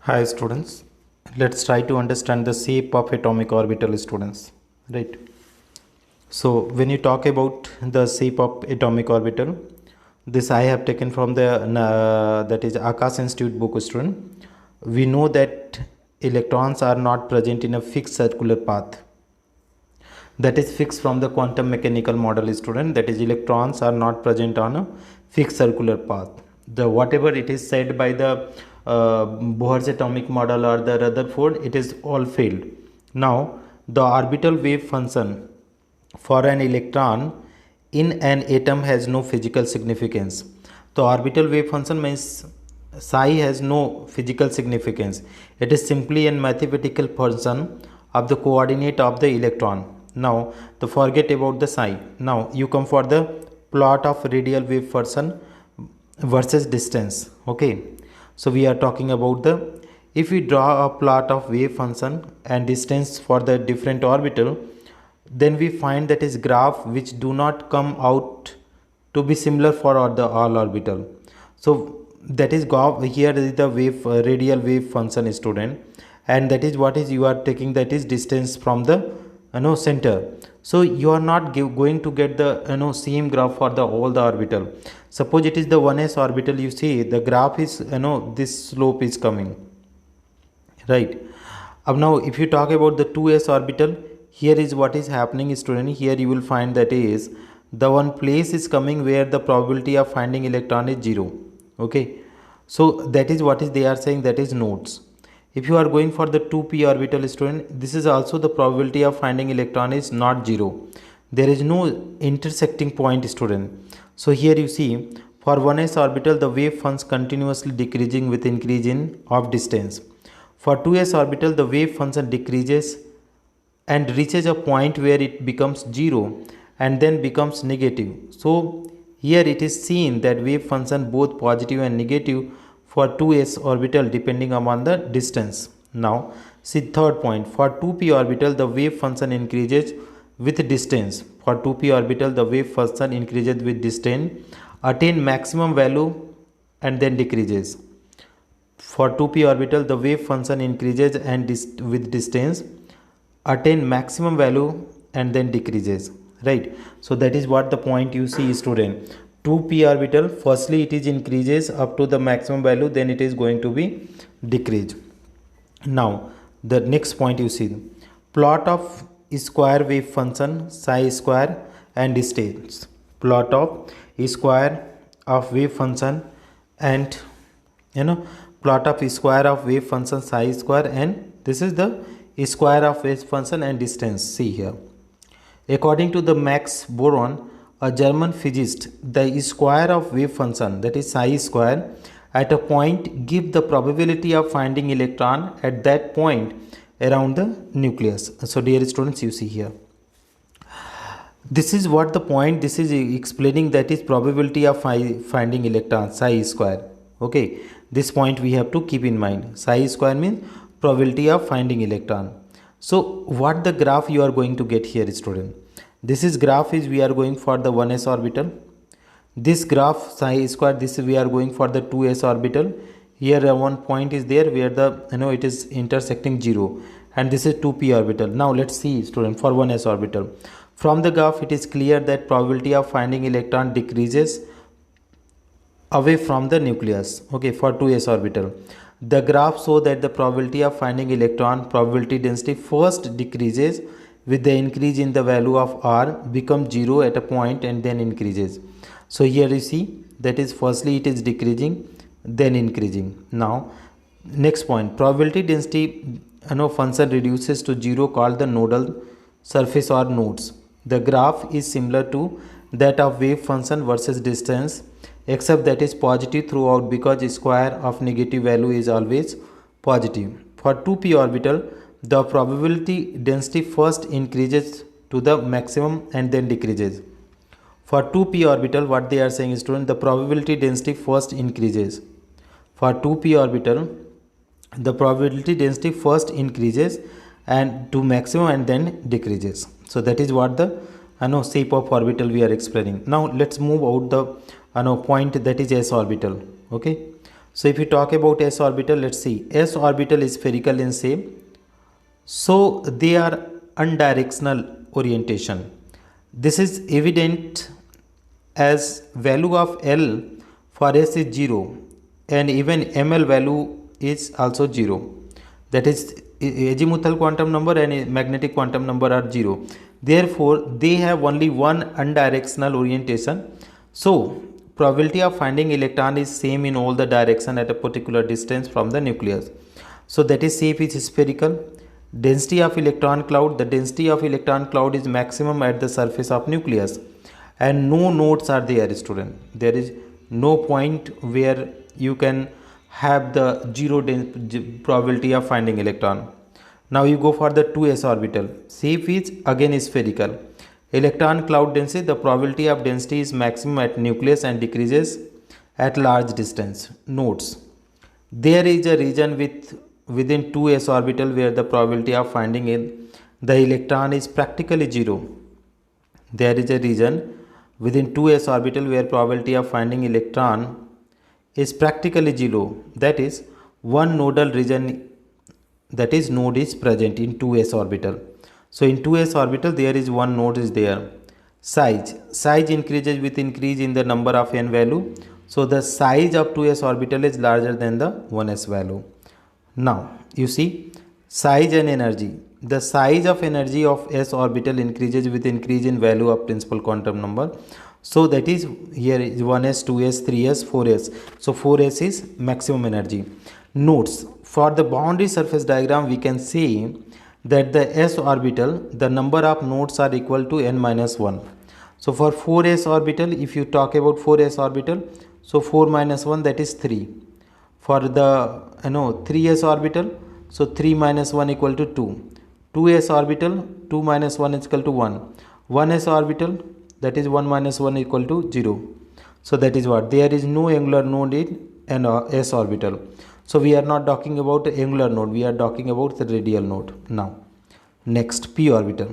Hi students, let's try to understand the shape of atomic orbital students, right? So when you talk about the shape of atomic orbital, this I have taken from the that is Akash Institute book student. We know that electrons are not present in a fixed circular path that is fixed from the quantum mechanical model student, that is electrons are not present on a fixed circular path. The whatever it is said by the Bohr's atomic model or the Rutherford, it is all failed. Now the orbital wave function for an electron in an atom has no physical significance. The orbital wave function means psi has no physical significance. It is simply a mathematical function of the coordinate of the electron. Now the forget about the psi. Now you come for the plot of radial wave function versus distance. Okay, so we are talking about the, if we draw a plot of wave function and distance for the different orbital, then we find that is graph which do not come out to be similar for all orbital. So that is here is the wave radial wave function student, and that is what is you are taking, that is distance from the center. So you are not going to get the same graph for the all the orbital. Suppose it is the 1s orbital, you see the graph is this slope is coming, right? Now if you talk about the 2s orbital, here is what is happening student. Here you will find that is the one place is coming where the probability of finding electron is 0. Okay, so that is what is they are saying, that is nodes. If you are going for the 2p orbital student, this is also the probability of finding electron is not 0. There is no intersecting point student. So here you see for 1s orbital the wave function continuously decreasing with increase in of distance. For 2s orbital the wave function decreases and reaches a point where it becomes 0 and then becomes negative. So here it is seen that wave function both positive and negative for 2s orbital depending upon the distance. Now see third point, for 2p orbital the wave function increases with distance. For 2p orbital the wave function increases with distance, attain maximum value and then decreases. For 2p orbital the wave function increases and with distance, attain maximum value and then decreases, right? So that is what the point you see student. 2p orbital, firstly it is increases up to the maximum value, then it is going to be decrease. Now the next point you see, plot of square wave function psi square and distance. Plot of square of wave function and plot of square of wave function psi square, and this is the square of wave function and distance. See here, according to the Max Born, a German physicist, the square of wave function, that is psi square, at a point give the probability of finding electron at that point around the nucleus. So dear students, you see here, this is what the point, this is explaining, that is probability of finding electron psi square. Okay, this point we have to keep in mind. Psi square means probability of finding electron. So what the graph you are going to get here student, this is graph is we are going for the 1s orbital, this graph psi square, this we are going for the 2s orbital. Here one point is there where the it is intersecting 0, and this is 2p orbital. Now let's see student for 1s orbital. From the graph it is clear that probability of finding electron decreases away from the nucleus. Okay, for 2s orbital the graph show that the probability of finding electron probability density first decreases with the increase in the value of r, becomes 0 at a point and then increases. So here you see that is firstly it is decreasing then increasing. Now next point, probability density function reduces to 0 called the nodal surface or nodes. The graph is similar to that of wave function versus distance, except that is positive throughout because square of negative value is always positive. For 2p orbital the probability density first increases to the maximum and then decreases. For 2p orbital what they are saying student, the probability density first increases. For 2p orbital the probability density first increases and to maximum and then decreases. So that is what the shape of orbital we are explaining. Now let's move out the point, that is s orbital. Okay, So if you talk about s orbital, let's see, s orbital is spherical in shape, so they are unidirectional orientation. This is evident as value of L for s is 0 and even ml value is also 0. That is, azimuthal quantum number and magnetic quantum number are 0. Therefore they have only one unidirectional orientation. So probability of finding electron is same in all the direction at a particular distance from the nucleus. So that is shape is spherical. Density of electron cloud, the density of electron cloud is maximum at the surface of nucleus, and no nodes are there, student. There is no point where you can have the probability of finding electron. Now you go for the 2s orbital. Shape is again spherical. Electron cloud density, the probability of density is maximum at nucleus and decreases at large distance. Nodes. There is a region within 2s orbital where the probability of finding the electron is practically 0. There is a region within 2s orbital where probability of finding electron is practically 0. That is, one nodal region, that is node is present in 2s orbital. So in 2s orbital there is one node is there. Size increases with increase in the number of n value. So the size of 2s orbital is larger than the 1s value. Now you see size and energy. The size of energy of s orbital increases with increase in value of principal quantum number. So that is, here is 1s, 2s, 3s, 4s. So 4s is maximum energy. Nodes. For the boundary surface diagram, we can see that the s orbital, the number of nodes are equal to n minus 1. So for 4s orbital, if you talk about 4s orbital, so 4 minus 1, that is 3. For the 3s orbital, so 3 minus 1 equal to 2. 2s orbital, 2 minus 1 is equal to 1. 1s orbital, that is 1 minus 1 equal to 0. So that is what, there is no angular node in s orbital. So we are not talking about angular node, we are talking about the radial node. Now next, p orbital.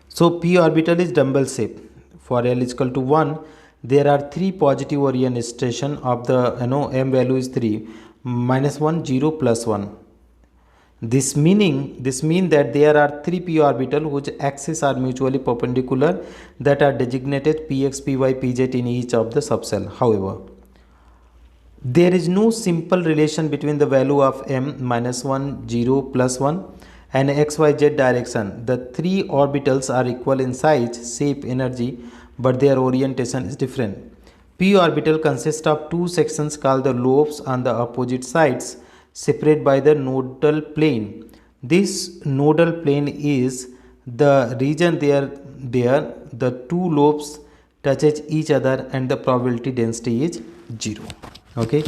So p orbital is dumbbell shape. For L is equal to 1, there are 3 positive orientation of the m value is 3, minus 1, 0, plus 1. This means that there are 3 p orbital whose axes are mutually perpendicular, that are designated px, py, pz in each of the subcell. However, there is no simple relation between the value of m minus 1, 0, plus 1 and xyz direction. The 3 orbitals are equal in size, shape, energy, but their orientation is different. P orbital consists of 2 sections called the lobes on the opposite sides, separated by the nodal plane. This nodal plane is the region there the 2 lobes touches each other and the probability density is 0. Okay,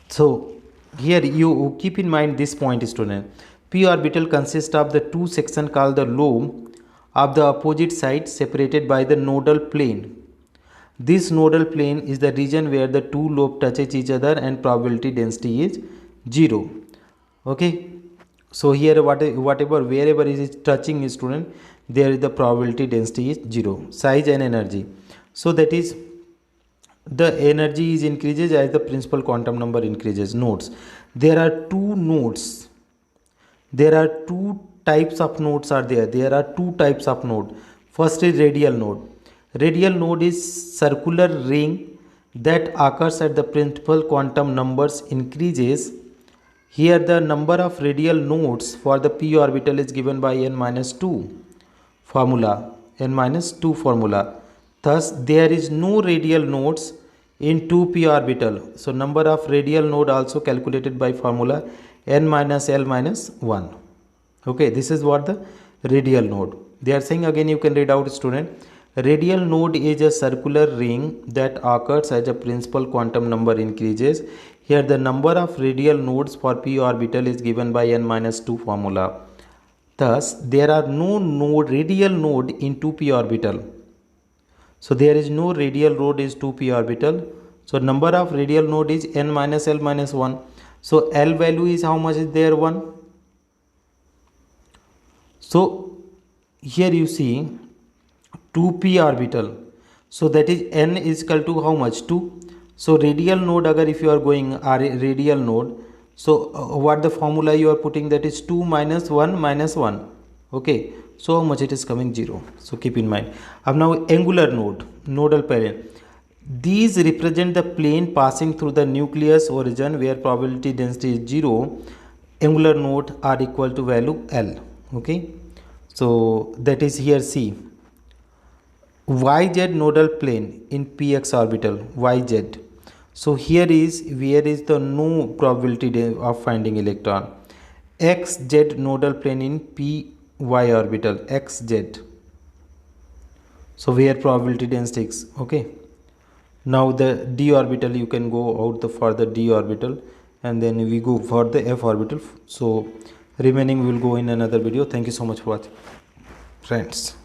so here you keep in mind this point, student. P orbital consists of the 2 sections called the lobe of the opposite sides separated by the nodal plane. This nodal plane is the region where the 2 lobes touches each other and probability density is 0. Okay, so here wherever is it touching, student, there is the probability density is 0. Size and energy. So that is, the energy is increases as the principal quantum number increases. Nodes. There are 2 nodes. There are 2 types of nodes are there. There are 2 types of node. First is radial node. Radial node is circular ring that occurs at the principal quantum numbers increases. Here the number of radial nodes for the p orbital is given by n minus 2 formula. N minus 2 formula. Thus there is no radial nodes in 2p orbital. So number of radial node also calculated by formula n minus l minus 1. Okay, this is what the radial node. They are saying, again you can read out, student. Radial node is a circular ring that occurs as a principal quantum number increases. Here the number of radial nodes for p orbital is given by n minus 2 formula. Thus there are no radial node in 2p orbital. So there is no radial node is 2p orbital. So number of radial node is n minus l minus 1. So l value is how much is there? 1. So here you see 2p orbital. So that is n is equal to how much? 2. So radial node, agar if you are going radial node, so what the formula you are putting, that is 2 minus 1 minus 1. Okay, so how much it is coming? 0. So keep in mind. Now angular node, nodal plane, these represent the plane passing through the nucleus origin where probability density is 0. Angular node are equal to value L. Okay, so that is here. See, YZ nodal plane in px orbital, YZ. So here is where is the no probability of finding electron. XZ nodal plane in py orbital, XZ. So where probability density is. Okay, now the d orbital, you can go out the for the d orbital, and then we go for the f orbital. So remaining we will go in another video. Thank you so much for watching, friends.